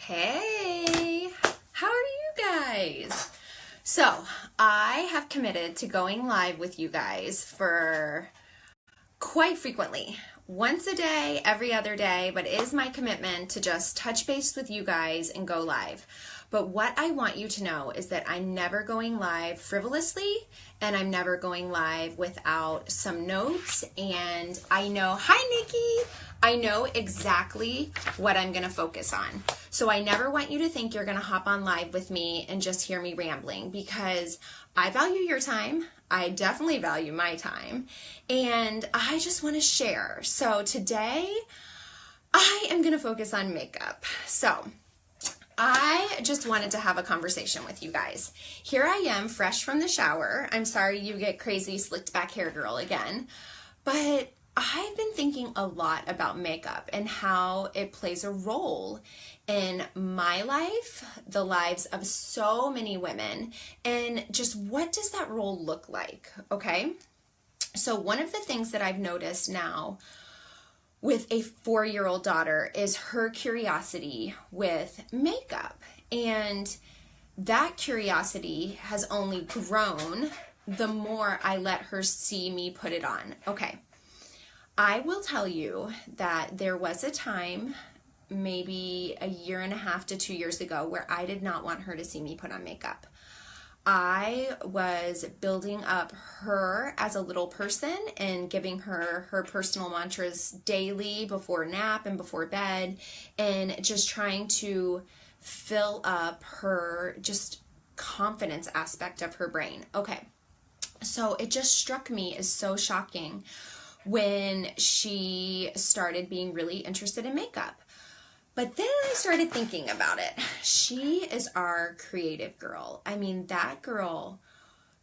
Hey, how are you guys? So, I have committed to going live with you guys for quite frequently. Once a day, every other day, but it is my commitment to just touch base with you guys and go live. But what I want you to know is that I'm never going live frivolously, and I'm never going live without some notes. And I know, hi Nikki, I know exactly what I'm going to focus on. So I never want you to think you're going to hop on live with me and just hear me rambling, because I value your time. I definitely value my time, and I just want to share. So today I am going to focus on makeup. So I just wanted to have a conversation with you guys. Here I am, fresh from the shower. I'm sorry you get crazy slicked back hair girl again, but I've been thinking a lot about makeup and how it plays a role in my life, the lives of so many women, and just what does that role look like, okay? So one of the things that I've noticed now with a 4-year-old daughter is her curiosity with makeup. And that curiosity has only grown the more I let her see me put it on. Okay, I will tell you that there was a time, maybe 1.5 to 2 years ago, where I did not want her to see me put on makeup. I was building up her as a little person and giving her her personal mantras daily before nap and before bed, and just trying to fill up her just confidence aspect of her brain. Okay, so it just struck me as so shocking when she started being really interested in makeup. But then I started thinking about it. She is our creative girl. I mean, that girl,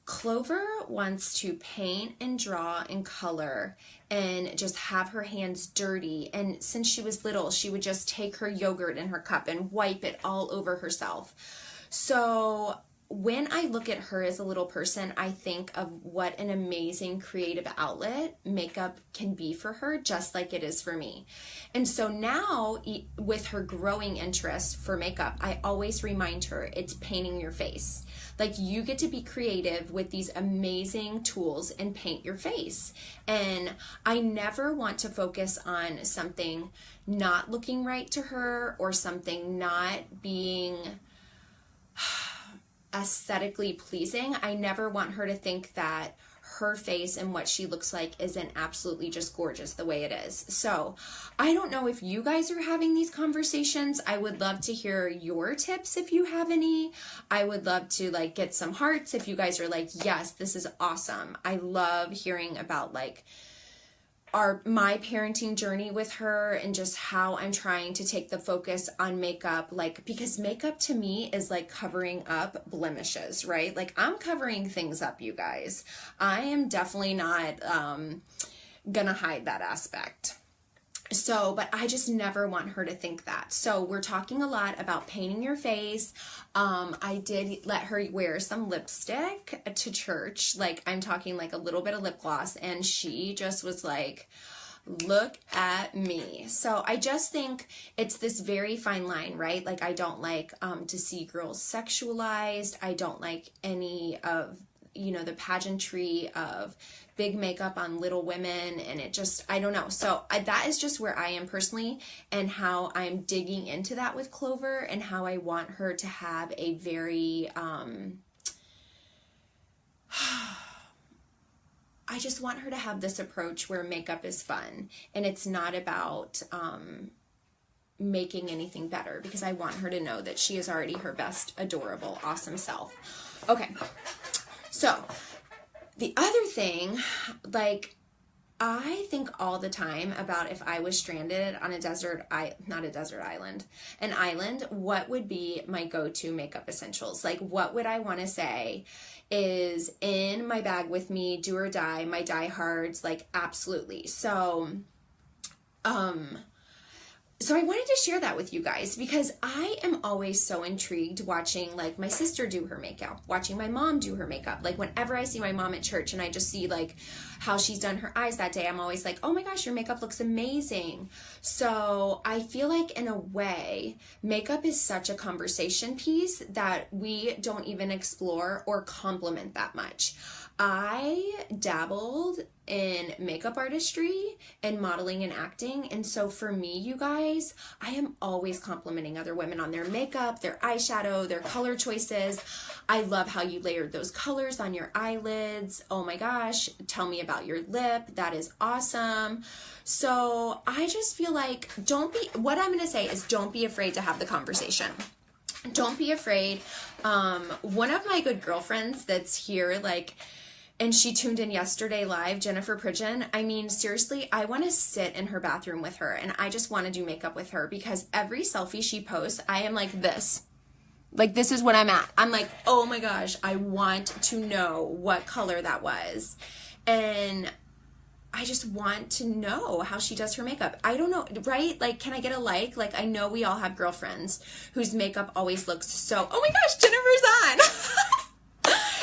Clover, wants to paint and draw and color and just have her hands dirty. And since she was little, she would just take her yogurt in her cup and wipe it all over herself. So when I look at her as a little person, I think of what an amazing creative outlet makeup can be for her, just like it is for me. And so now, with her growing interest for makeup, I always remind her it's painting your face. Like, you get to be creative with these amazing tools and paint your face. And I never want to focus on something not looking right to her or something not being aesthetically pleasing. I never want her to think that her face and what she looks like isn't absolutely just gorgeous the way it is. So I don't know if you guys are having these conversations. I would love to hear your tips if you have any. I would love to get some hearts if you guys are like, yes, this is awesome. I love hearing about my parenting journey with her and just how I'm trying to take the focus on makeup, because makeup to me is like covering up blemishes, right? Like, I'm covering things up, you guys. I am definitely not gonna hide that aspect. So, but I just never want her to think that. So we're talking a lot about painting your face. I did let her wear some lipstick to church. I'm talking a little bit of lip gloss, and she just was like, look at me. So I just think it's this very fine line, right? I don't like to see girls sexualized. I don't like any of the pageantry of big makeup on little women, and it just, I don't know. So that is just where I am personally, and how I'm digging into that with Clover, and how I want her to have a very, I just want her to have this approach where makeup is fun, and it's not about making anything better, because I want her to know that she is already her best, adorable, awesome self. Okay. So the other thing, I think all the time about if I was stranded on an island, what would be my go-to makeup essentials? What would I want to say is in my bag with me, do or die, my diehards, absolutely. So, So I wanted to share that with you guys because I am always so intrigued watching like my sister do her makeup, watching my mom do her makeup. Like whenever I see my mom at church and I just see like how she's done her eyes that day, I'm always like, oh my gosh, your makeup looks amazing. So I feel like in a way, makeup is such a conversation piece that we don't even explore or compliment that much. I dabbled in makeup artistry and modeling and acting. And so for me, you guys, I am always complimenting other women on their makeup, their eyeshadow, their color choices. I love how you layered those colors on your eyelids. Oh my gosh, tell me about your lip. That is awesome. So I just feel like what I'm going to say is don't be afraid to have the conversation. Don't be afraid. One of my good girlfriends that's here, and she tuned in yesterday live, Jennifer Pridgeon. I mean, seriously, I want to sit in her bathroom with her and I just want to do makeup with her because every selfie she posts, I am like this. Like, this is what I'm at. I'm like, oh my gosh, I want to know what color that was. And I just want to know how she does her makeup. I don't know, right? Like, can I get a like? Like, I know we all have girlfriends whose makeup always looks so, oh my gosh, Jennifer's on.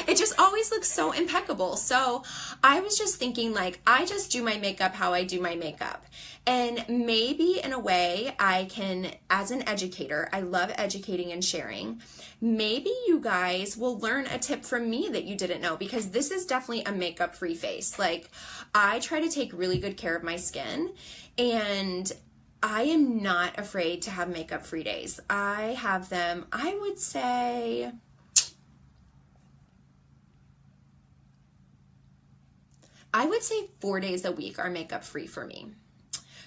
It just always looks so impeccable. So I was just thinking, like, I just do my makeup how I do my makeup. And maybe in a way I can, as an educator, I love educating and sharing. Maybe you guys will learn a tip from me that you didn't know, because this is definitely a makeup free face. Like, I try to take really good care of my skin, and I am not afraid to have makeup free days. I have them, I would say 4 days a week are makeup free for me.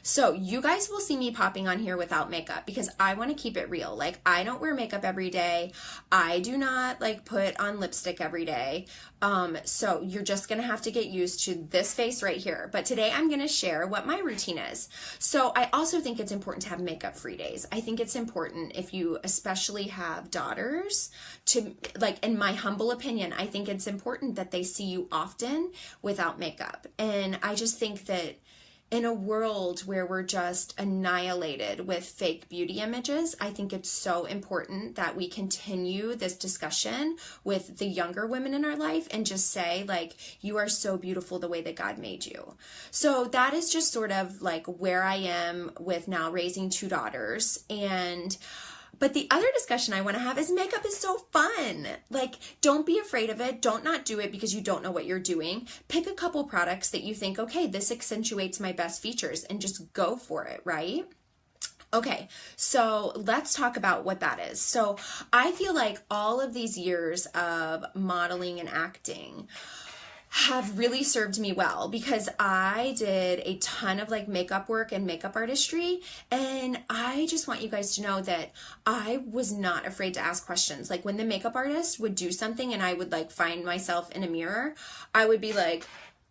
So you guys will see me popping on here without makeup because I want to keep it real. Like, I don't wear makeup every day. I do not like put on lipstick every day. So you're just going to have to get used to this face right here. But today I'm going to share what my routine is. So I also think it's important to have makeup free days. I think it's important if you especially have daughters to, like, in my humble opinion, I think it's important that they see you often without makeup. And I just think that in a world where we're just annihilated with fake beauty images, I think it's so important that we continue this discussion with the younger women in our life and just say, like, you are so beautiful the way that God made you. So that is just sort of like where I am with now raising 2 daughters. But the other discussion I want to have is makeup is so fun. Like, don't be afraid of it. Don't not do it because you don't know what you're doing. Pick a couple products that you think, okay, this accentuates my best features, and just go for it, right? Okay, so let's talk about what that is. So I feel like all of these years of modeling and acting have really served me well because I did a ton of like makeup work and makeup artistry, and I just want you guys to know that I was not afraid to ask questions. Like, when the makeup artist would do something and I would like find myself in a mirror, I would be like,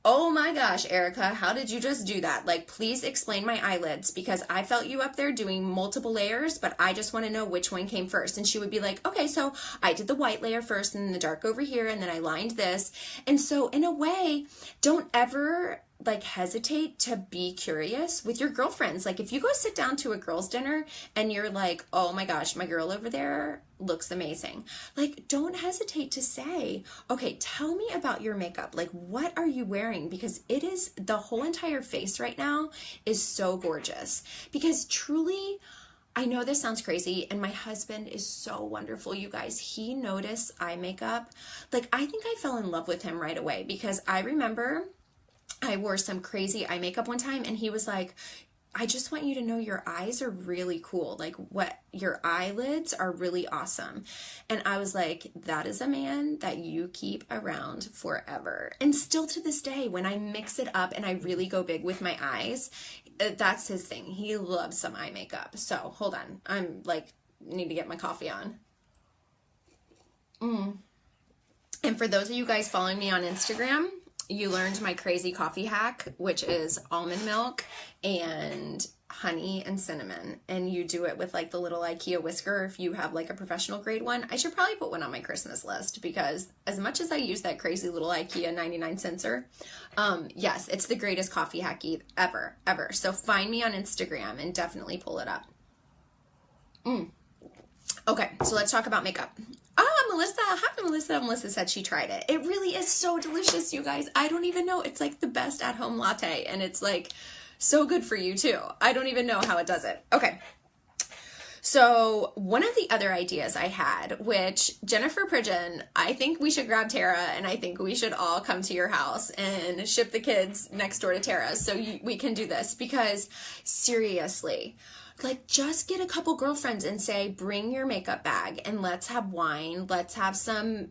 oh my gosh, Erica, how did you just do that? Like, please explain my eyelids because I felt you up there doing multiple layers, but I just want to know which one came first. And she would be like, okay, so I did the white layer first and then the dark over here, and then I lined this. And so in a way, don't ever like hesitate to be curious with your girlfriends. Like, if you go sit down to a girls' dinner and you're like, oh my gosh, my girl over there looks amazing. Like, don't hesitate to say, okay, tell me about your makeup. Like, what are you wearing? Because it is, the whole entire face right now is so gorgeous. Because truly, I know this sounds crazy, and my husband is so wonderful, you guys. He noticed eye makeup. Like, I think I fell in love with him right away because I remember I wore some crazy eye makeup one time, and he was like, I just want you to know your eyes are really cool. Like, what, your eyelids are really awesome. And I was like, that is a man that you keep around forever. And still to this day, when I mix it up and I really go big with my eyes, that's his thing. He loves some eye makeup. So hold on. I'm like, need to get my coffee on. And for those of you guys following me on Instagram, you learned my crazy coffee hack, which is almond milk and honey and cinnamon. And you do it with like the little IKEA whisker if you have like a professional grade one. I should probably put one on my Christmas list because as much as I use that crazy little IKEA 99-cent sensor, yes, it's the greatest coffee hack ever. So find me on Instagram and definitely pull it up. Okay, so let's talk about makeup. Ah, Melissa. Hi, Melissa. Melissa said she tried it. It really is so delicious, you guys. I don't even know. It's like the best at-home latte, and it's like so good for you too. I don't even know how it does it. Okay. So one of the other ideas I had, which Jennifer Pridgeon, I think we should grab Tara, and I think we should all come to your house and ship the kids next door to Tara's so we can do this, because seriously, like, just get a couple girlfriends and say, bring your makeup bag and let's have wine, let's have some,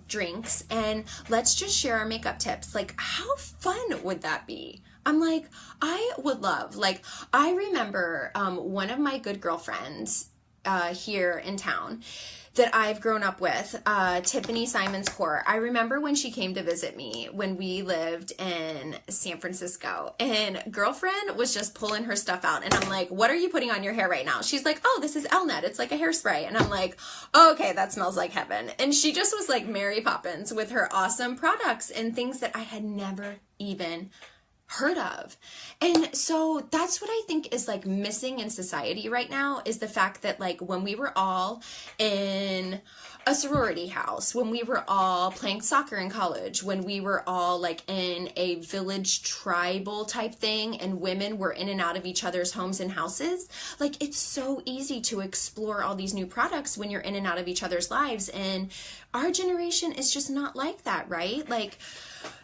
drinks, and let's just share our makeup tips. Like, how fun would that be? I'm like, I would love, like, I remember one of my good girlfriends here in town that I've grown up with, Tiffany Simons Court. I remember when she came to visit me when we lived in San Francisco, and girlfriend was just pulling her stuff out, and I'm like, what are you putting on your hair right now? She's like, oh, this is Elnet. It's like a hairspray. And I'm like, oh, okay, that smells like heaven. And she just was like Mary Poppins with her awesome products and things that I had never even heard of. And so that's what I think is like missing in society right now, is the fact that like when we were all in a sorority house, when we were all playing soccer in college, when we were all like in a village tribal type thing and women were in and out of each other's homes and houses, like it's so easy to explore all these new products when you're in and out of each other's lives. And our generation is just not like that, right? Like,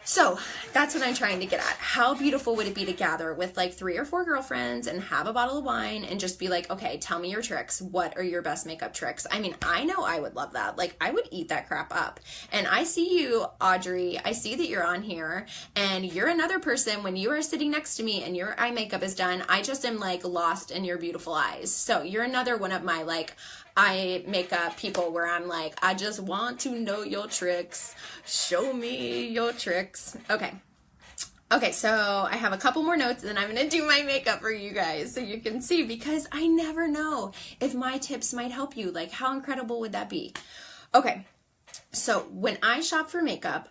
so that's what I'm trying to get at. How beautiful would it be to gather with like 3 or 4 girlfriends and have a bottle of wine and just be like, okay, tell me your tricks. What are your best makeup tricks? I mean, I know I would love that. Like, I would eat that crap up. And I see you, Audrey. I see that you're on here, and you're another person. When you are sitting next to me and your eye makeup is done, I just am like lost in your beautiful eyes. So you're another one of my like eye makeup people where I'm like, I just want to know your tricks. Show me your tricks. Okay, so I have a couple more notes, and then I'm going to do my makeup for you guys so you can see, because I never know if my tips might help you. Like, how incredible would that be? Okay, so when I shop for makeup,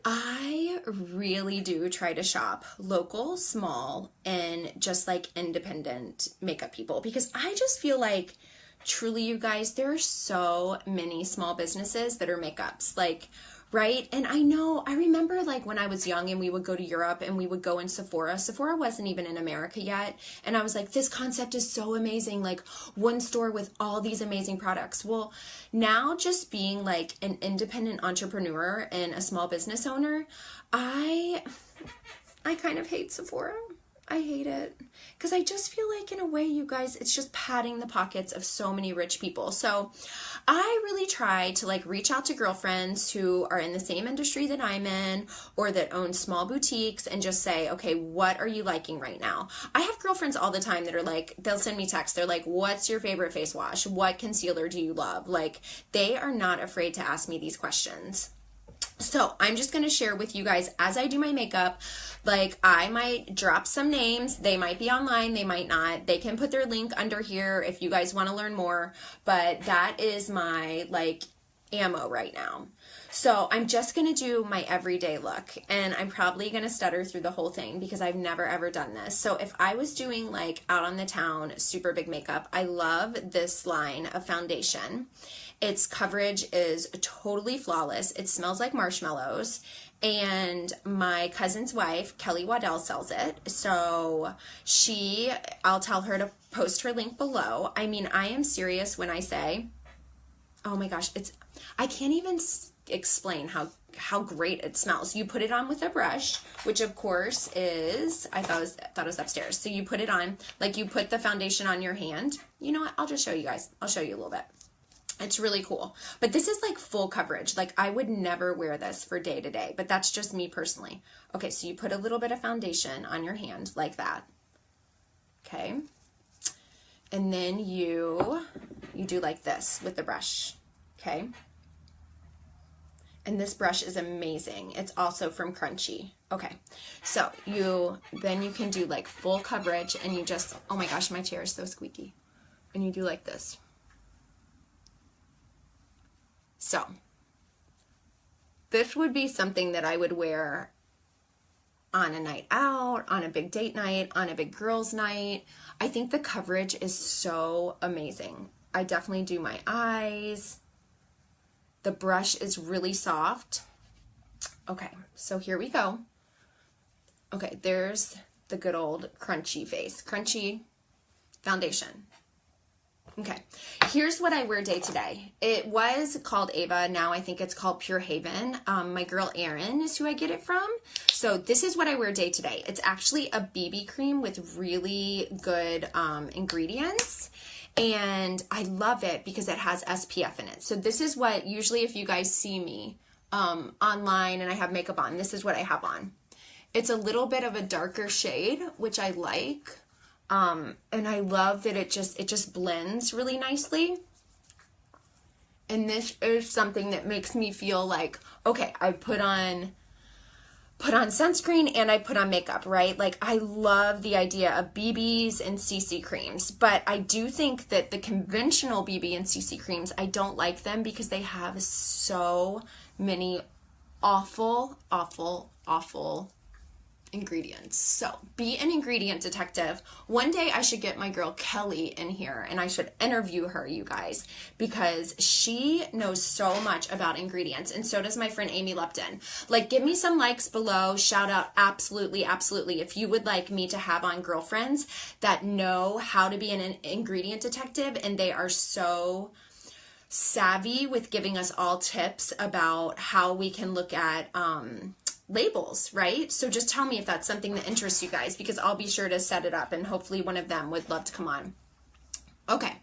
I really do try to shop local, small, and just like independent makeup people, because I just feel like, truly, you guys, there are so many small businesses that are makeups, like, right? And I remember like when I was young and we would go to Europe and we would go in Sephora. Sephora wasn't even in America yet. And I was like, this concept is so amazing. Like, one store with all these amazing products. Well, now just being like an independent entrepreneur and a small business owner, I kind of hate Sephora. I hate it, because I just feel like, in a way, you guys, it's just padding the pockets of so many rich people. So I really try to like reach out to girlfriends who are in the same industry that I'm in, or that own small boutiques, and just say, okay, what are you liking right now? I have girlfriends all the time that are like, they'll send me texts. They're like, what's your favorite face wash? What concealer do you love? Like, they are not afraid to ask me these questions. So I'm just going to share with you guys as I do my makeup. Like, I might drop some names. They might be online. They might not. They can put their link under here if you guys want to learn more. But that is my like ammo right now. So I'm just going to do my everyday look, and I'm probably going to stutter through the whole thing because I've never ever done this. So if I was doing like out on the town super big makeup, I love this line of foundation. Its coverage is totally flawless. It smells like marshmallows. And my cousin's wife, Kelly Waddell, sells it. So I'll tell her to post her link below. I mean, I am serious when I say, oh my gosh, I can't even explain how great it smells. You put it on with a brush, which of course is, I thought it was upstairs. So you put it on, like you put the foundation on your hand. You know what? I'll just show you guys. I'll show you a little bit. It's really cool. But this is like full coverage. Like, I would never wear this for day to day, but that's just me personally. Okay, so you put a little bit of foundation on your hand like that. Okay. And then you do like this with the brush. Okay. And this brush is amazing. It's also from Crunchy. Okay. So then you can do like full coverage, and you just, oh my gosh, my chair is so squeaky. And you do like this. So this would be something that I would wear on a night out, on a big date night, on a big girls' night. I think the coverage is so amazing. I definitely do my eyes. The brush is really soft. Okay, so here we go. Okay, there's the good old crunchy face, crunchy foundation. Okay, here's what I wear day to day. It was called Ava. Now I think it's called Pure Haven. My girl Erin is who I get it from. So this is what I wear day to day. It's actually a BB cream with really good ingredients. And I love it because it has SPF in it. So this is what, usually if you guys see me online and I have makeup on, this is what I have on. It's a little bit of a darker shade, which I like. And I love that it just blends really nicely. And this is something that makes me feel like, okay, I put on sunscreen and I put on makeup, right? Like I love the idea of BBs and CC creams, but I do think that the conventional BB and CC creams, I don't like them because they have so many awful ingredients. So be an ingredient detective. One day I should get my girl Kelly in here and I should interview her, you guys, because she knows so much about ingredients, and so does my friend Amy Lupton. Like, give me some likes below, shout out, absolutely if you would like me to have on girlfriends that know how to be an ingredient detective, and they are so savvy with giving us all tips about how we can look at labels, right? So just tell me if that's something that interests you guys, because I'll be sure to set it up and hopefully one of them would love to come on. Okay.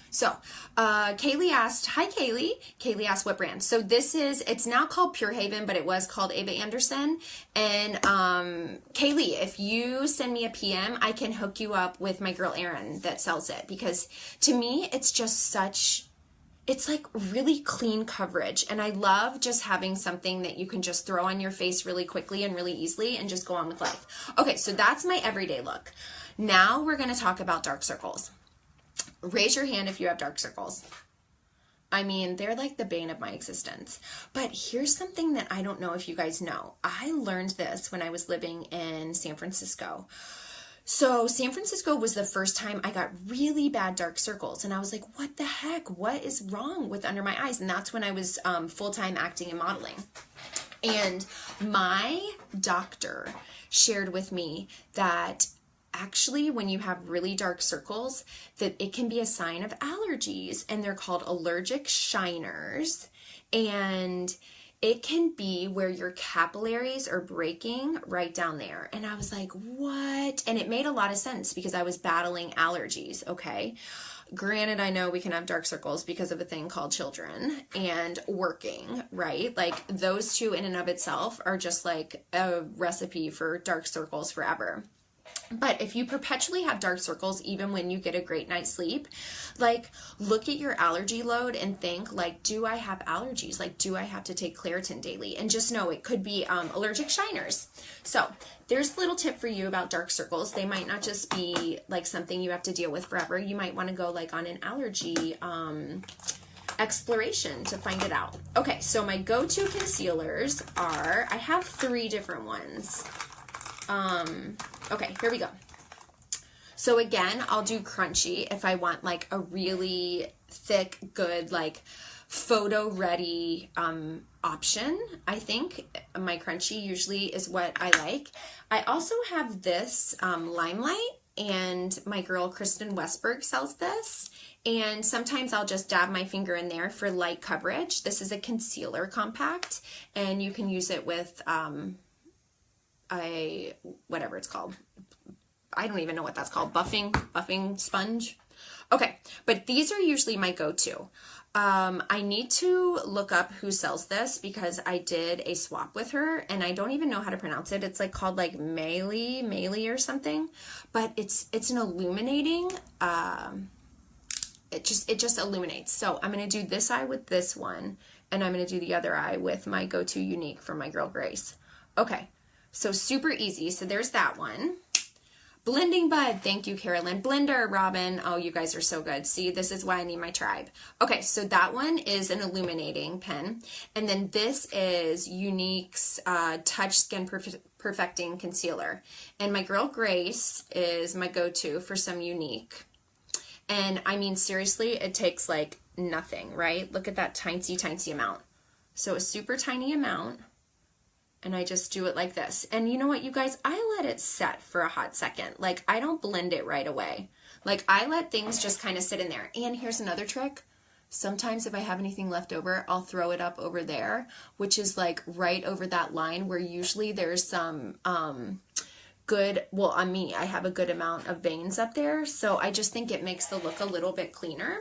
So, Kaylee asked, hi Kaylee. Kaylee asked what brand. So it's now called Pure Haven, but it was called Ava Anderson. And, Kaylee, if you send me a PM, I can hook you up with my girl Erin that sells it, because to me, it's just it's like really clean coverage. And I love just having something that you can just throw on your face really quickly and really easily and just go on with life. Okay, so that's my everyday look. Now we're gonna talk about dark circles. Raise your hand if you have dark circles. I mean, they're like the bane of my existence. But here's something that I don't know if you guys know. I learned this when I was living in San Francisco. So San Francisco was the first time I got really bad dark circles, and I was like, what the heck? What is wrong with under my eyes? And that's when I was full-time acting and modeling. And my doctor shared with me that actually when you have really dark circles, that it can be a sign of allergies, and they're called allergic shiners. And it can be where your capillaries are breaking right down there. And I was like, what? And it made a lot of sense because I was battling allergies, okay? Granted, I know we can have dark circles because of a thing called children and working, right? Like those two in and of itself are just like a recipe for dark circles forever. But if you perpetually have dark circles, even when you get a great night's sleep, like look at your allergy load and think like, do I have allergies? Like, do I have to take Claritin daily? And just know it could be allergic shiners. So there's a little tip for you about dark circles. They might not just be like something you have to deal with forever. You might want to go like on an allergy exploration to find it out. Okay, so my go-to concealers are, I have 3 different ones. Okay, here we go. So again, I'll do crunchy if I want like a really thick, good, like photo ready option. I think my crunchy usually is what I like. I also have this Limelight, and my girl Kristen Westberg sells this. And sometimes I'll just dab my finger in there for light coverage. This is a concealer compact, and you can use it with whatever it's called. I don't even know what that's called. Buffing sponge. Okay, but these are usually my go-to. I need to look up who sells this because I did a swap with her and I don't even know how to pronounce it. It's like called like Meili or something, but it's an illuminating, it just illuminates. So I'm going to do this eye with this one, and I'm going to do the other eye with my go-to Unique from my girl Grace. Okay. So super easy. So there's that one. Blending Bud. Thank you, Carolyn. Blender, Robin. Oh, you guys are so good. See, this is why I need my tribe. Okay, so that one is an illuminating pen. And then this is Unique's Touch Skin Perfecting Concealer. And my girl Grace is my go-to for some Unique. And I mean, seriously, it takes like nothing, right? Look at that tiny, tiny amount. So a super tiny amount. And I just do it like this. And you know what, you guys? I let it set for a hot second. Like, I don't blend it right away. Like, I let things just kind of sit in there. And here's another trick. Sometimes if I have anything left over, I'll throw it up over there, which is like right over that line where usually there's some good, well, on me, I have a good amount of veins up there. So I just think it makes the look a little bit cleaner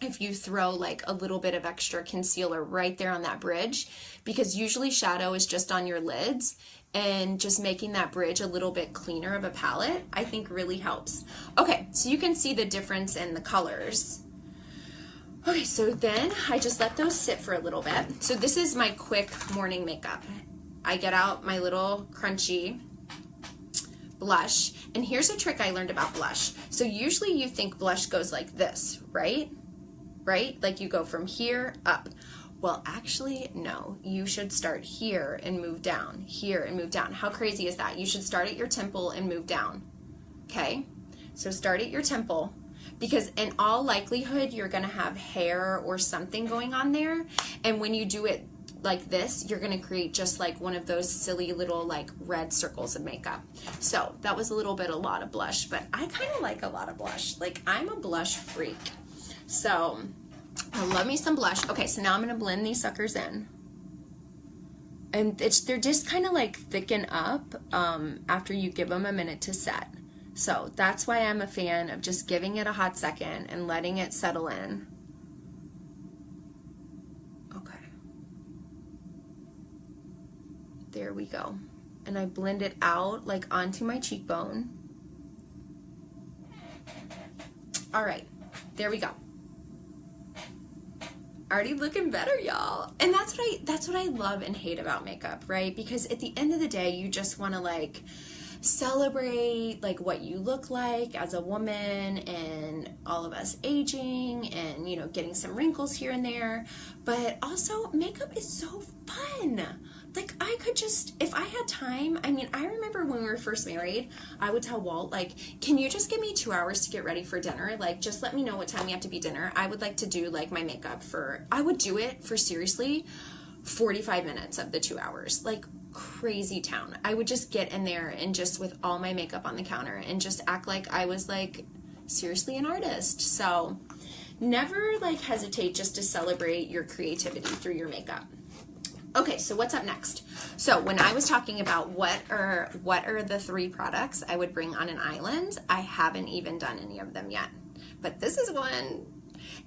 if you throw like a little bit of extra concealer right there on that bridge, because usually shadow is just on your lids, and just making that bridge a little bit cleaner of a palette, I think really helps. Okay, so you can see the difference in the colors. Okay, so then I just let those sit for a little bit. So this is my quick morning makeup. I get out my little crunchy blush, and here's a trick I learned about blush. So usually you think blush goes like this, right? Right? Like you go from here up. Well, actually, no. You should start here and move down, here and move down. How crazy is that? You should start at your temple and move down. Okay? So start at your temple, because in all likelihood, you're going to have hair or something going on there. And when you do it like this, you're going to create just like one of those silly little like red circles of makeup. So that was a lot of blush, but I kind of like a lot of blush. Like, I'm a blush freak. So I love me some blush. Okay, so now I'm going to blend these suckers in. And they're just kind of like thicken up after you give them a minute to set. So that's why I'm a fan of just giving it a hot second and letting it settle in. Okay. There we go. And I blend it out like onto my cheekbone. All right, there we go. Already looking better, y'all. And that's what I love and hate about makeup, right? Because at the end of the day, you just want to like celebrate like what you look like as a woman, and all of us aging and, you know, getting some wrinkles here and there. But also, makeup is so fun. Like, I could just, if I had time, I mean, I remember when we were first married, I would tell Walt, like, can you just give me 2 hours to get ready for dinner? Like, just let me know what time we have to be dinner. I would like to do, like, my makeup I would do it for, seriously, 45 minutes of the 2 hours. Like, crazy town. I would just get in there and just with all my makeup on the counter and just act like I was, like, seriously an artist. So, never, like, hesitate just to celebrate your creativity through your makeup. Okay, so what's up next? So when I was talking about what are the 3 products I would bring on an island, I haven't even done any of them yet. But this is one,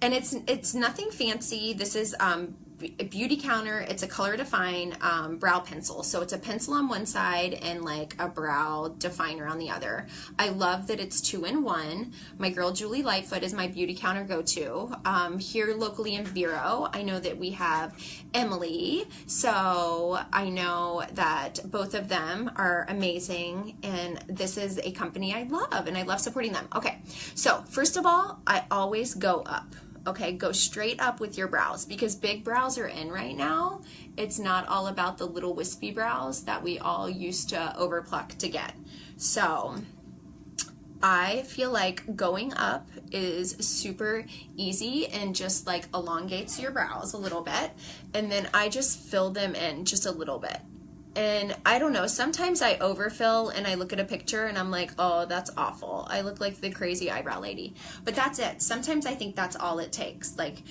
and it's nothing fancy. This is a beauty counter. It's a color define brow pencil. So it's a pencil on one side and like a brow definer on the other. I love that it's 2-in-1. My girl Julie Lightfoot is my beauty counter go-to. Here locally in Vero, I know that we have Emily. So I know that both of them are amazing, and this is a company I love, and I love supporting them. Okay, so first of all, I always go up. Okay, go straight up with your brows, because big brows are in right now. It's not all about the little wispy brows that we all used to overpluck to get. So I feel like going up is super easy and just like elongates your brows a little bit. And then I just fill them in just a little bit. And I don't know, sometimes I overfill and I look at a picture and I'm like, oh, that's awful. I look like the crazy eyebrow lady. But that's it. Sometimes I think that's all it takes. Like,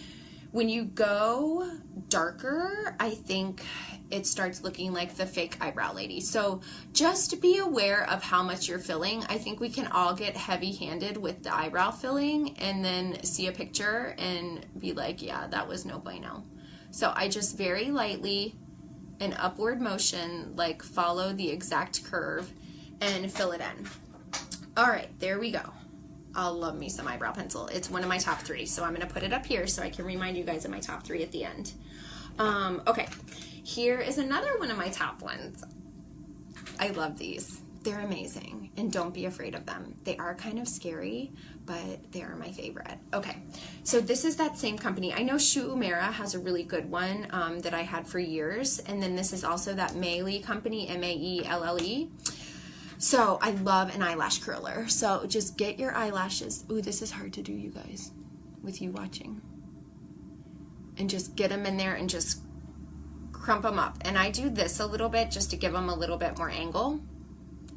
when you go darker, I think it starts looking like the fake eyebrow lady. So just be aware of how much you're filling. I think we can all get heavy-handed with the eyebrow filling and then see a picture and be like, yeah, that was no bueno. So I just very lightly, an upward motion, like follow the exact curve and fill it in. All right, there we go. I'll love me some eyebrow pencil. It's one of my top 3, so I'm gonna put it up here so I can remind you guys of my top 3 at the end. Okay, here is another one of my top ones. I love these. They're amazing. and don't be afraid of them. They are kind of scary, but they are my favorite. Okay, so this is that same company. I know Shu Umaira has a really good one that I had for years, and then this is also that Maelle company, M-A-E-L-L-E. So I love an eyelash curler. So just get your eyelashes. Ooh, this is hard to do, you guys, with you watching. And just get them in there and just crump them up. And I do this a little bit just to give them a little bit more angle.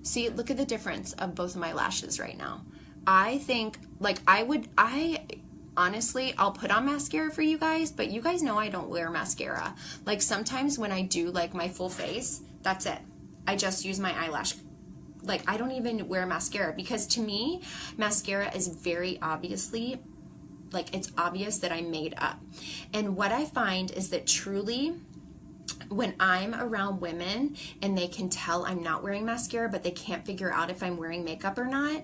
See, look at the difference of both of my lashes right now. I think, like, honestly, I'll put on mascara for you guys, but you guys know I don't wear mascara. Like, sometimes when I do, like, my full face, that's it. I just use my eyelash. Like, I don't even wear mascara, because to me, mascara is very obviously, like, it's obvious that I made up. And what I find is that truly, when I'm around women and they can tell I'm not wearing mascara, but they can't figure out if I'm wearing makeup or not,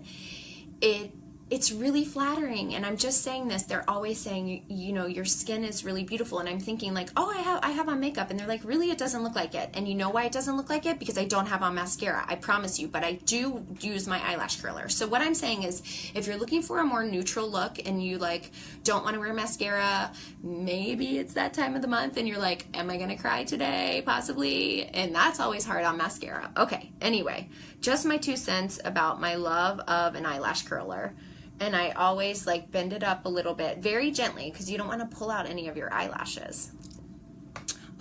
it's really flattering. And I'm just saying this, they're always saying, you know, your skin is really beautiful. And I'm thinking like, oh, I have on makeup. And they're like, really, it doesn't look like it. And you know why it doesn't look like it? Because I don't have on mascara, I promise you, but I do use my eyelash curler. So what I'm saying is, if you're looking for a more neutral look and you like don't want to wear mascara, maybe it's that time of the month and you're like, am I gonna cry today? Possibly. And that's always hard on mascara. Okay, anyway, just my 2 cents about my love of an eyelash curler. And I always like bend it up a little bit, very gently, because you don't want to pull out any of your eyelashes.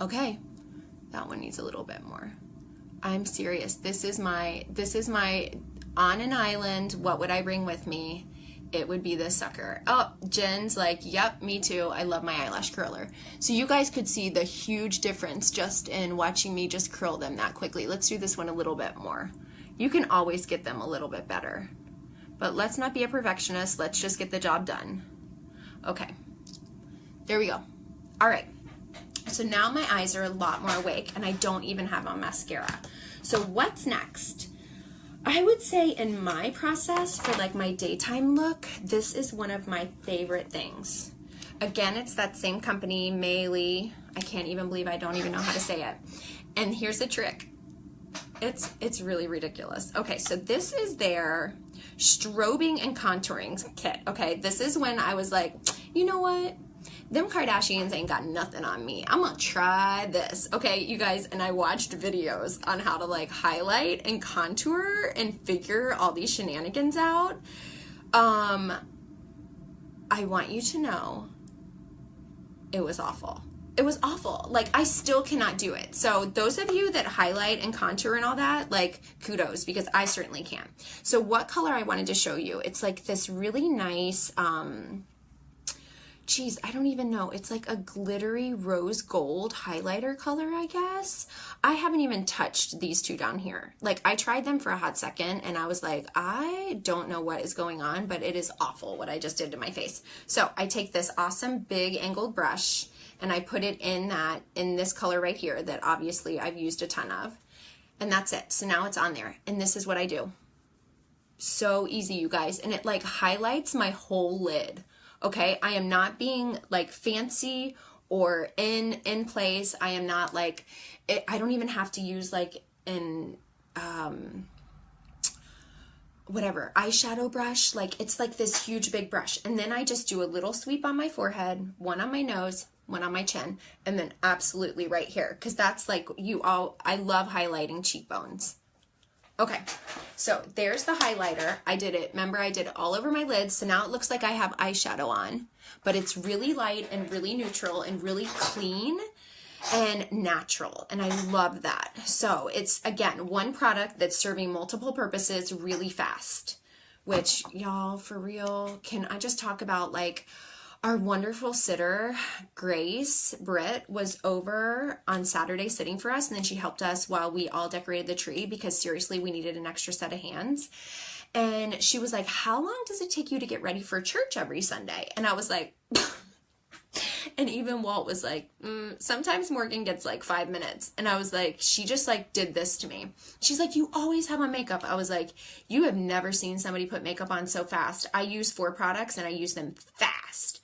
Okay, that one needs a little bit more. I'm serious. This is my on an island, what would I bring with me? It would be this sucker. Oh, Jen's like, yep, me too. I love my eyelash curler. So you guys could see the huge difference just in watching me just curl them that quickly. Let's do this one a little bit more. You can always get them a little bit better. But let's not be a perfectionist. Let's just get the job done. Okay, there we go. All right, so now my eyes are a lot more awake and I don't even have on mascara. So what's next? I would say in my process for like my daytime look, this is one of my favorite things. Again, it's that same company, Maelle. I can't even believe I don't even know how to say it. And here's the trick. It's really ridiculous. Okay, so this is their strobing and contouring kit. Okay, this is when I was like, you know what? Them Kardashians ain't got nothing on me. I'm gonna try this. Okay, you guys, and I watched videos on how to like highlight and contour and figure all these shenanigans out. I want you to know it was awful. It was awful. Like, I still cannot do it. So those of you that highlight and contour and all that, like, kudos, because I certainly can. So what color I wanted to show you, it's like this really nice, geez, I don't even know. It's like a glittery rose gold highlighter color, I guess. I haven't even touched these two down here. Like, I tried them for a hot second and I was like, I don't know what is going on, but it is awful what I just did to my face. So I take this awesome big angled brush and I put it in this color right here that obviously I've used a ton of. And that's it. So now it's on there. And this is what I do. So easy, you guys. And it like highlights my whole lid. Okay? I am not being like fancy or in place. I am not like, I don't even have to use like an, whatever, eyeshadow brush. Like, it's like this huge big brush. And then I just do a little sweep on my forehead, one on my nose, one on my chin, and then absolutely right here, because that's like I love highlighting cheekbones. Okay, so there's the highlighter. I did it, remember I did it all over my lids, so now it looks like I have eyeshadow on, but it's really light and really neutral and really clean and natural, and I love that. So it's, again, one product that's serving multiple purposes really fast, which, y'all, for real, can I just talk about, like, our wonderful sitter, Grace Britt, was over on Saturday sitting for us, and then she helped us while we all decorated the tree, because seriously, we needed an extra set of hands. And she was like, how long does it take you to get ready for church every Sunday? And I was like, and even Walt was like, sometimes Morgan gets like 5 minutes. And I was like, she just like did this to me. She's like, you always have on makeup. I was like, you have never seen somebody put makeup on so fast. I use 4 products and I use them fast.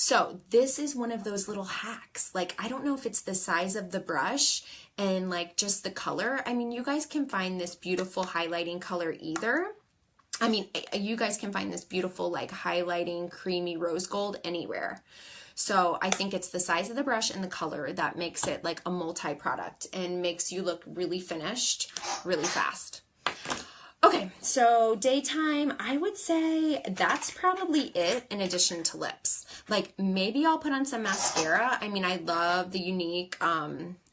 So this is one of those little hacks. Like, I don't know if it's the size of the brush and like just the color. I mean, you guys can find this beautiful highlighting color either. I mean, you guys can find this beautiful like highlighting creamy rose gold anywhere. So I think it's the size of the brush and the color that makes it like a multi-product and makes you look really finished really fast. Okay, so daytime, I would say that's probably it in addition to lips. Like maybe I'll put on some mascara. I mean, I love the Unique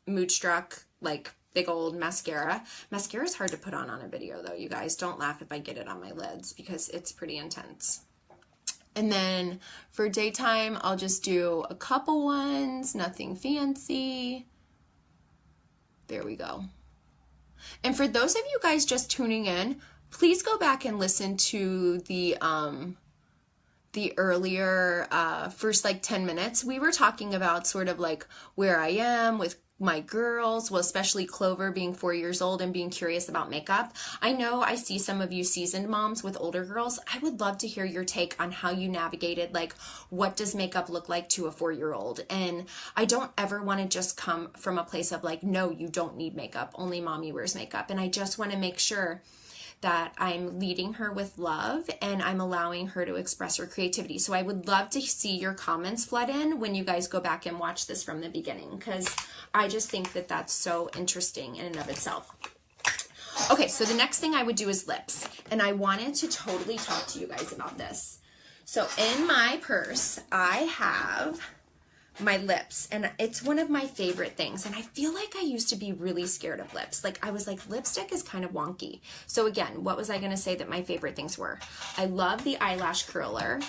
Moodstruck like big old mascara. Mascara is hard to put on a video though, you guys. Don't laugh if I get it on my lids because it's pretty intense. And then for daytime, I'll just do a couple ones, nothing fancy. There we go. And for those of you guys just tuning in, please go back and listen to the earlier first like 10 minutes. We were talking about sort of like where I am with my girls, well, especially Clover being 4 years old and being curious about makeup. I know I see some of you seasoned moms with older girls. I would love to hear your take on how you navigated, like, what does makeup look like to a 4-year-old? And I don't ever want to just come from a place of like, no, you don't need makeup. Only mommy wears makeup. And I just want to make sure that I'm leading her with love and I'm allowing her to express her creativity. So I would love to see your comments flood in when you guys go back and watch this from the beginning, because I just think that that's so interesting in and of itself. Okay, so the next thing I would do is lips. And I wanted to totally talk to you guys about this. So in my purse, I have my lips, and it's one of my favorite things. And I feel like I used to be really scared of lips. Like I was like, lipstick is kind of wonky. So again, what was I going to say that my favorite things were? I love the eyelash curler.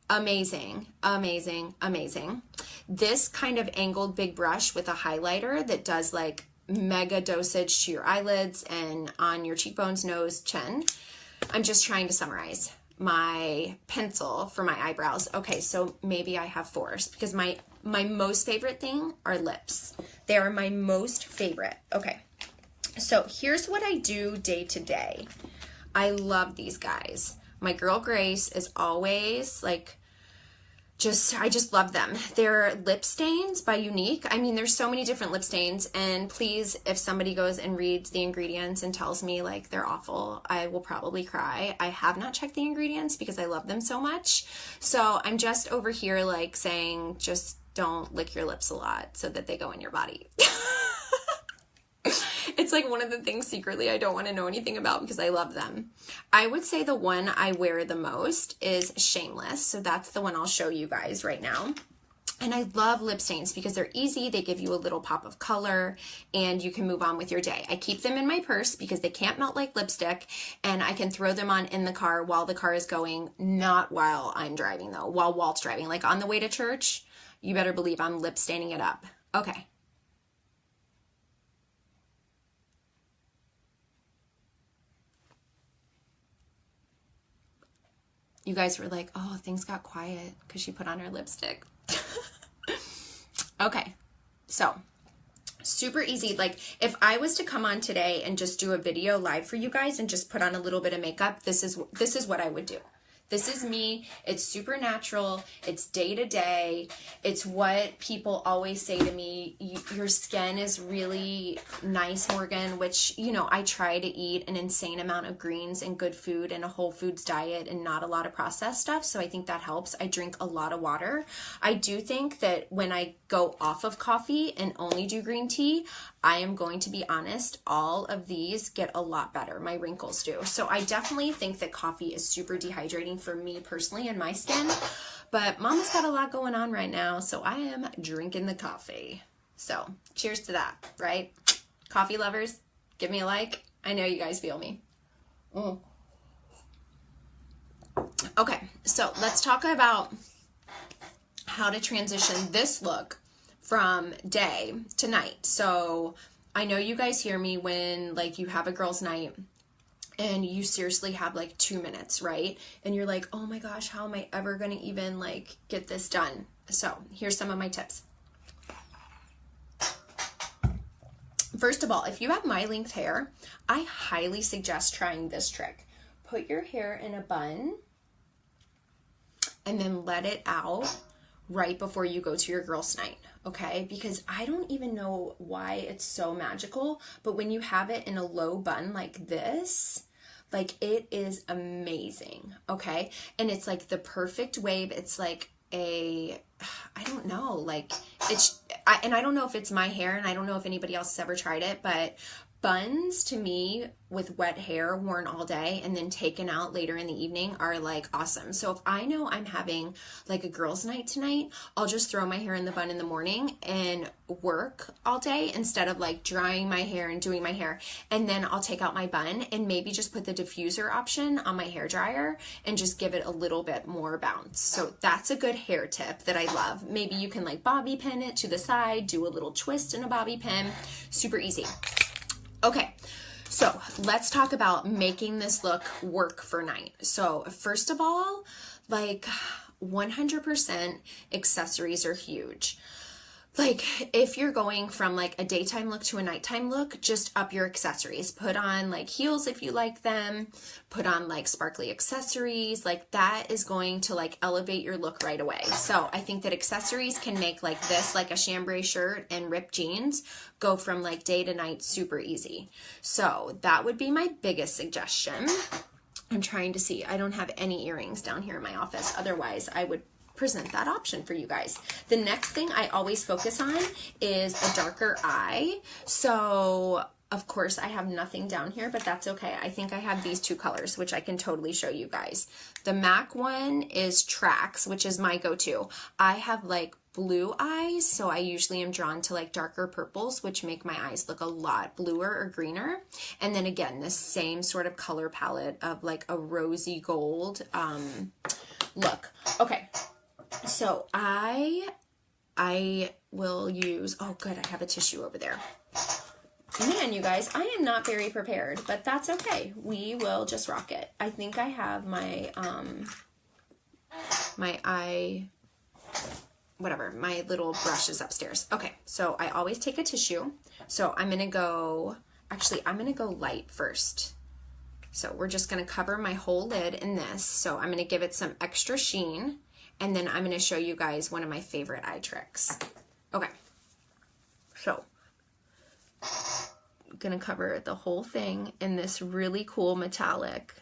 Amazing, amazing, amazing. This kind of angled big brush with a highlighter that does like mega dosage to your eyelids and on your cheekbones, nose, chin. I'm just trying to summarize. My pencil for my eyebrows. Okay, so maybe I have 4 because my most favorite thing are lips. They are my most favorite. Okay, so here's what I do day to day. I love these guys. My girl Grace is always like, I just love them. They're lip stains by Unique. I mean, there's so many different lip stains, and please, if somebody goes and reads the ingredients and tells me like they're awful, I will probably cry. I have not checked the ingredients because I love them so much. So I'm just over here like saying, just don't lick your lips a lot so that they go in your body. It's like one of the things secretly I don't want to know anything about because I love them. I would say the one I wear the most is Shameless. So that's the one I'll show you guys right now. And I love lip stains because they're easy. They give you a little pop of color and you can move on with your day. I keep them in my purse because they can't melt like lipstick, and I can throw them on in the car while the car is going, not while I'm driving though, while Walt's driving. Like on the way to church, you better believe I'm lip staining it up. Okay. You guys were like, oh, things got quiet because she put on her lipstick. Okay, so super easy. Like if I was to come on today and just do a video live for you guys and just put on a little bit of makeup, this is what I would do. This is me. It's super natural. It's day to day. It's what people always say to me. Your skin is really nice, Morgan, which, you know, I try to eat an insane amount of greens and good food and a whole foods diet and not a lot of processed stuff. So I think that helps. I drink a lot of water. I do think that when I go off of coffee and only do green tea, I am going to be honest, all of these get a lot better. My wrinkles do. So I definitely think that coffee is super dehydrating for me personally and my skin, but Mama's got a lot going on right now, so I am drinking the coffee. So cheers to that, right? Coffee lovers, give me a like. I know you guys feel me. Okay, so let's talk about how to transition this look from day to night. So I know you guys hear me when like you have a girls' night and you seriously have like 2 minutes, right? And you're like, oh my gosh, how am I ever gonna even like get this done? So here's some of my tips. First of all, if you have my length hair, I highly suggest trying this trick. Put your hair in a bun and then let it out right before you go to your girls' night, okay? Because I don't even know why it's so magical, but when you have it in a low bun like this, like it is amazing, okay? And it's like the perfect wave. It's like I don't know, like and I don't know if it's my hair, and I don't know if anybody else has ever tried it, but buns to me with wet hair worn all day and then taken out later in the evening are like awesome. So if I know I'm having like a girls' night tonight, I'll just throw my hair in the bun in the morning and work all day instead of like drying my hair and doing my hair. And then I'll take out my bun and maybe just put the diffuser option on my hair dryer and just give it a little bit more bounce. So that's a good hair tip that I love. Maybe you can like bobby pin it to the side, do a little twist in a bobby pin. Super easy. Okay, so let's talk about making this look work for night. So first of all, like 100% accessories are huge. Like if you're going from like a daytime look to a nighttime look, just up your accessories. Put on like heels if you like them, put on like sparkly accessories. Like that is going to like elevate your look right away. So I think that accessories can make like this, like a chambray shirt and ripped jeans, go from like day to night super easy. So that would be my biggest suggestion. I'm trying to see, I don't have any earrings down here in my office. Otherwise I would present that option for you guys. The next thing I always focus on is a darker eye. So of course I have nothing down here, but that's okay. I think I have these two colors, which I can totally show you guys. The MAC one is Trax, which is my go-to. I have like blue eyes, so I usually am drawn to like darker purples, which make my eyes look a lot bluer or greener. And then again, the same sort of color palette of like a rosy gold look. Okay. So I will use, oh good, I have a tissue over there. Man, you guys, I am not very prepared, but that's okay. We will just rock it. I think I have my, my eye, whatever, my little brush is upstairs. Okay, so I always take a tissue. So I'm going to go, actually, I'm going to go light first. So we're just going to cover my whole lid in this. So I'm going to give it some extra sheen. And then I'm going to show you guys one of my favorite eye tricks. Okay. So, I'm going to cover the whole thing in this really cool metallic.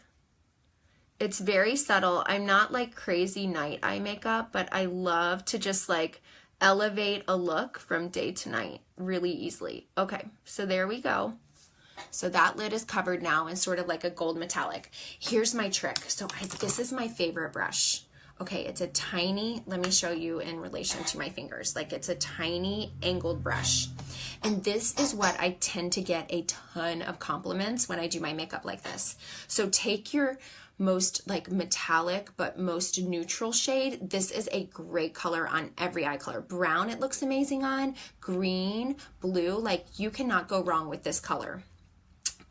It's very subtle. I'm not like crazy night eye makeup, but I love to just like elevate a look from day to night really easily. Okay, so there we go. So that lid is covered now in sort of like a gold metallic. Here's my trick. So this is my favorite brush. Okay, it's a tiny, let me show you in relation to my fingers, like it's a tiny angled brush. And this is what I tend to get a ton of compliments when I do my makeup like this. So take your most like metallic but most neutral shade. This is a great color on every eye color. Brown it looks amazing on, green, blue, like you cannot go wrong with this color.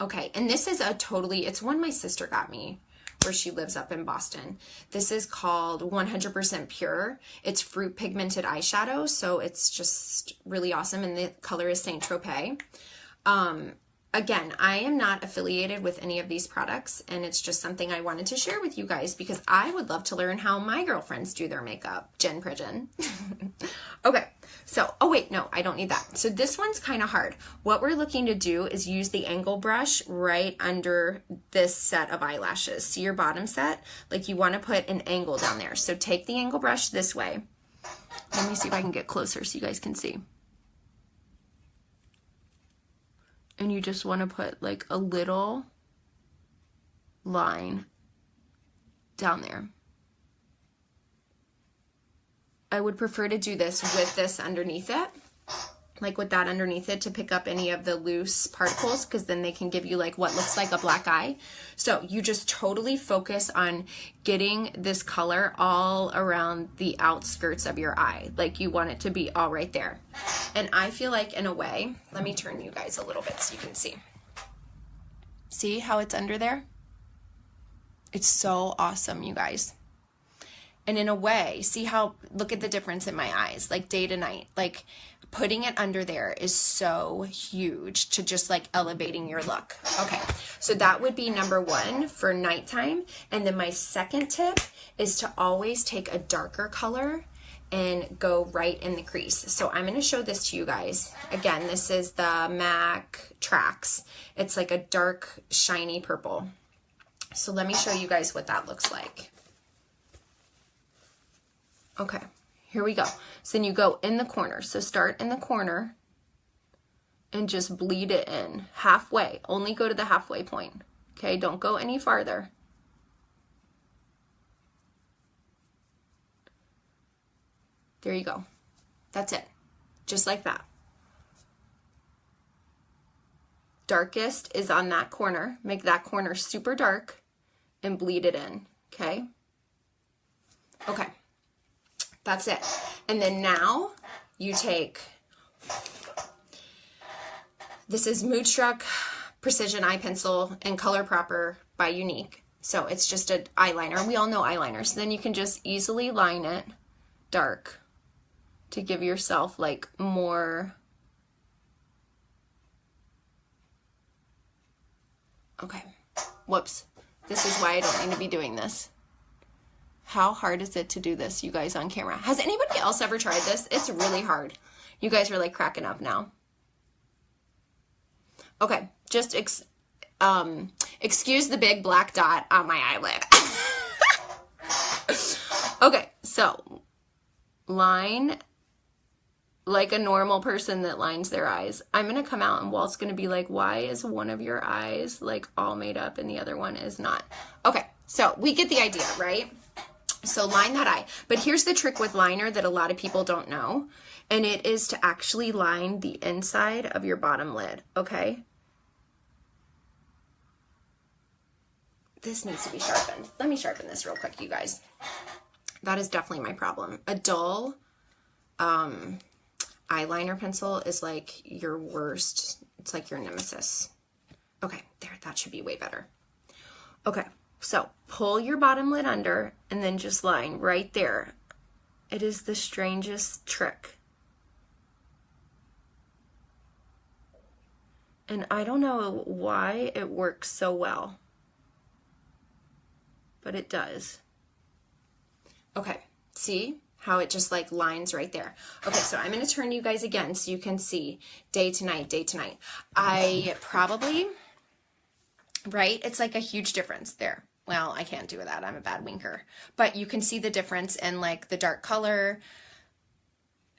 Okay, and this is it's one my sister got me, where she lives up in Boston. This is called 100% Pure. It's fruit pigmented eyeshadow, so it's just really awesome, and the color is Saint Tropez. Again, I am not affiliated with any of these products, and it's just something I wanted to share with you guys because I would love to learn how my girlfriends do their makeup. Jen Pridgen. Okay, so, oh wait, no, I don't need that. So this one's kind of hard. What we're looking to do is use the angle brush right under this set of eyelashes. See your bottom set? Like you want to put an angle down there. So take the angle brush this way. Let me see if I can get closer so you guys can see. And you just want to put like a little line down there. I would prefer to do this with this underneath it, like with that underneath it, to pick up any of the loose particles, because then they can give you like what looks like a black eye. So you just totally focus on getting this color all around the outskirts of your eye. Like you want it to be all right there. And I feel like in a way, let me turn you guys a little bit so you can see. See how it's under there? It's so awesome, you guys. And in a way, see how, look at the difference in my eyes, like day to night, like putting it under there is so huge to just like elevating your look. Okay, so that would be number one for nighttime. And then my second tip is to always take a darker color and then go right in the crease. So I'm going to show this to you guys. Again, this is the MAC Trax. It's like a dark, shiny purple. So let me show you guys what that looks like. Okay, here we go. So then you go in the corner. So start in the corner and just bleed it in halfway. Only go to the halfway point. Okay, don't go any farther. There you go. That's it. Just like that. Darkest is on that corner. Make that corner super dark and bleed it in. Okay? Okay. That's it. And then now you take, this is Moodstruck Precision Eye Pencil in Color Proper by Unique. So it's just an eyeliner. We all know eyeliners. Then you can just easily line it dark to give yourself like more. Okay. Whoops. This is why I don't need to be doing this. How hard is it to do this, you guys, on camera? Has anybody else ever tried this? It's really hard. You guys are like cracking up now. Okay. Just excuse the big black dot on my eyelid. Okay. So line like a normal person that lines their eyes. I'm going to come out and Walt's going to be like, why is one of your eyes like all made up and the other one is not? Okay, so we get the idea, right? So line that eye. But here's the trick with liner that a lot of people don't know, and it is to actually line the inside of your bottom lid, okay? This needs to be sharpened. Let me sharpen this real quick, you guys. That is definitely my problem. A dull eyeliner pencil is like your worst. It's like your nemesis. Okay, there, that should be way better. Okay, so pull your bottom lid under and then just line right there. It is the strangest trick. And I don't know why it works so well, but it does. Okay, see how it just like lines right there. Okay, so I'm going to turn you guys again so you can see day to night, day to night. I probably, right? It's like a huge difference there. Well, I can't do that. I'm a bad winker. But you can see the difference in like the dark color.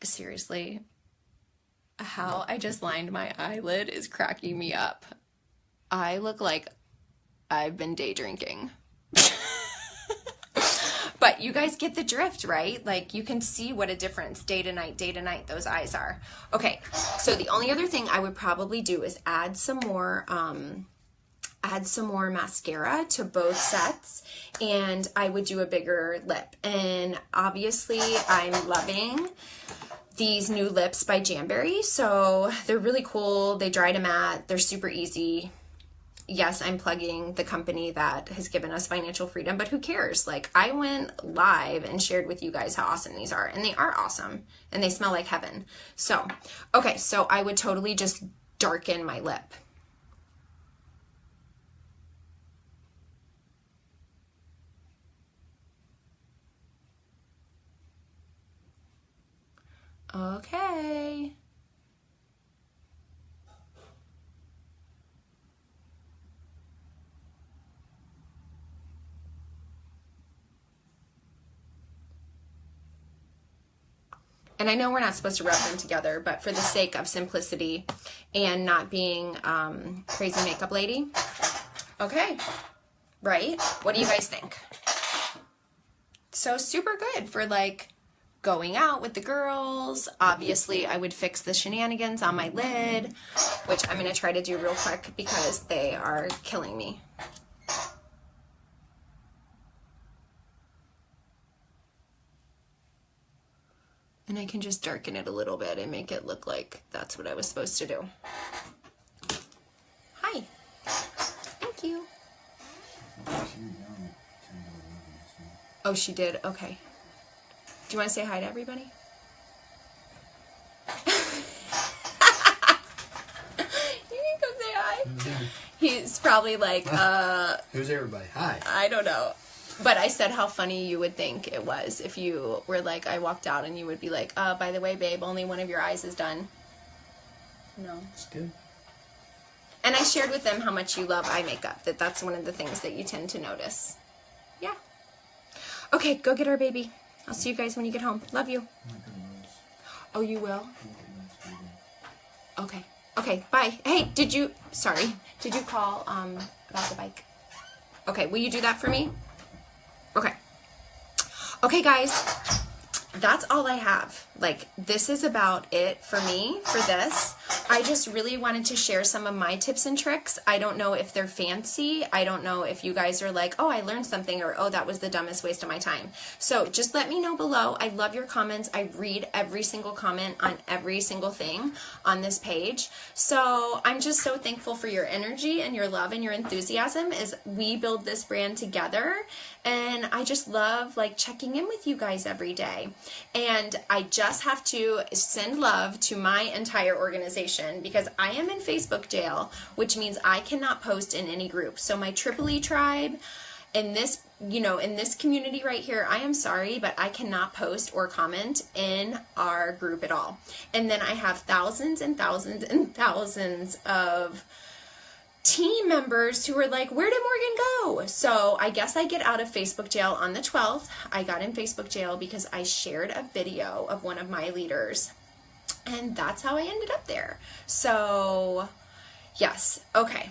Seriously, how I just lined my eyelid is cracking me up. I look like I've been day drinking. But you guys get the drift, right? Like you can see what a difference day to night those eyes are. Okay, so the only other thing I would probably do is add some more mascara to both sets, and I would do a bigger lip. And obviously I'm loving these new lips by Jamberry. So they're really cool. They dry to matte. They're super easy. Yes, I'm plugging the company that has given us financial freedom, but who cares? Like I went live and shared with you guys how awesome these are, and they are awesome, and they smell like heaven. So, okay, so I would totally just darken my lip. Okay. And I know we're not supposed to rub them together, but for the sake of simplicity and not being crazy makeup lady. Okay, right? What do you guys think? So super good for like going out with the girls. Obviously, I would fix the shenanigans on my lid, which I'm going to try to do real quick because they are killing me. And I can just darken it a little bit and make it look like that's what I was supposed to do. Hi. Thank you. Oh, she did? Okay. Do you want to say hi to everybody? You can go say hi. He's probably like, Who's everybody? Hi. I don't know. But I said how funny you would think it was if you were like, I walked out and you would be like, by the way, babe, only one of your eyes is done. No. It's good. And I shared with them how much you love eye makeup, that's one of the things that you tend to notice. Yeah. Okay, go get our baby. I'll see you guys when you get home. Love you. Oh, you will? Okay. Okay, bye. Hey, did you call about the bike? Okay, will you do that for me? Okay. Okay, guys, that's all I have. Like, this is about it for me for this. I just really wanted to share some of my tips and tricks. I don't know if they're fancy. I don't know if you guys are like, oh, I learned something, or oh, that was the dumbest waste of my time. So just let me know below. I love your comments. I read every single comment on every single thing on this page. So I'm just so thankful for your energy and your love and your enthusiasm as we build this brand together. And I just love like checking in with you guys every day. And I just have to send love to my entire organization because I am in Facebook jail, which means I cannot post in any group. So my Triple E tribe, in this, in this community right here, I am sorry, but I cannot post or comment in our group at all. And then I have thousands and thousands and thousands of team members who are like, where did Morgan go? So I guess I get out of Facebook jail on the 12th. I got in Facebook jail because I shared a video of one of my leaders, and that's how I ended up there. So yes. Okay.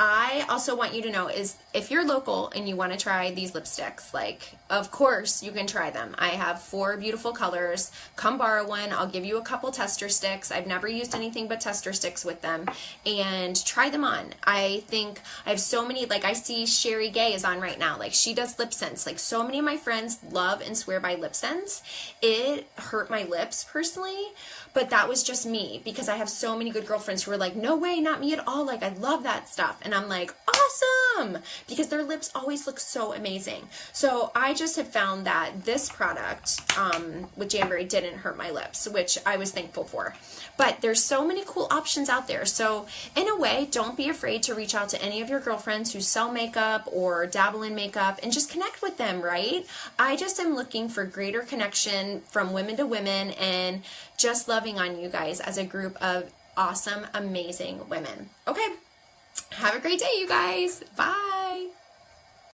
I also want you to know is if you're local and you want to try these lipsticks, like, of course you can try them. I have 4 beautiful colors. Come borrow one. I'll give you a couple tester sticks. I've never used anything but tester sticks with them, and try them on. I think I have so many, like I see Sherry Gay is on right now. Like she does lip scents. Like so many of my friends love and swear by lip scents. It hurt my lips personally, but that was just me because I have so many good girlfriends who are like, no way, not me at all. Like I love that stuff. And I'm like, awesome, because their lips always look so amazing. So I just have found that this product with Jamberry didn't hurt my lips, which I was thankful for. But there's so many cool options out there. So in a way, don't be afraid to reach out to any of your girlfriends who sell makeup or dabble in makeup and just connect with them, right? I just am looking for greater connection from women to women and just loving on you guys as a group of awesome, amazing women. Okay. Have a great day, you guys. Bye.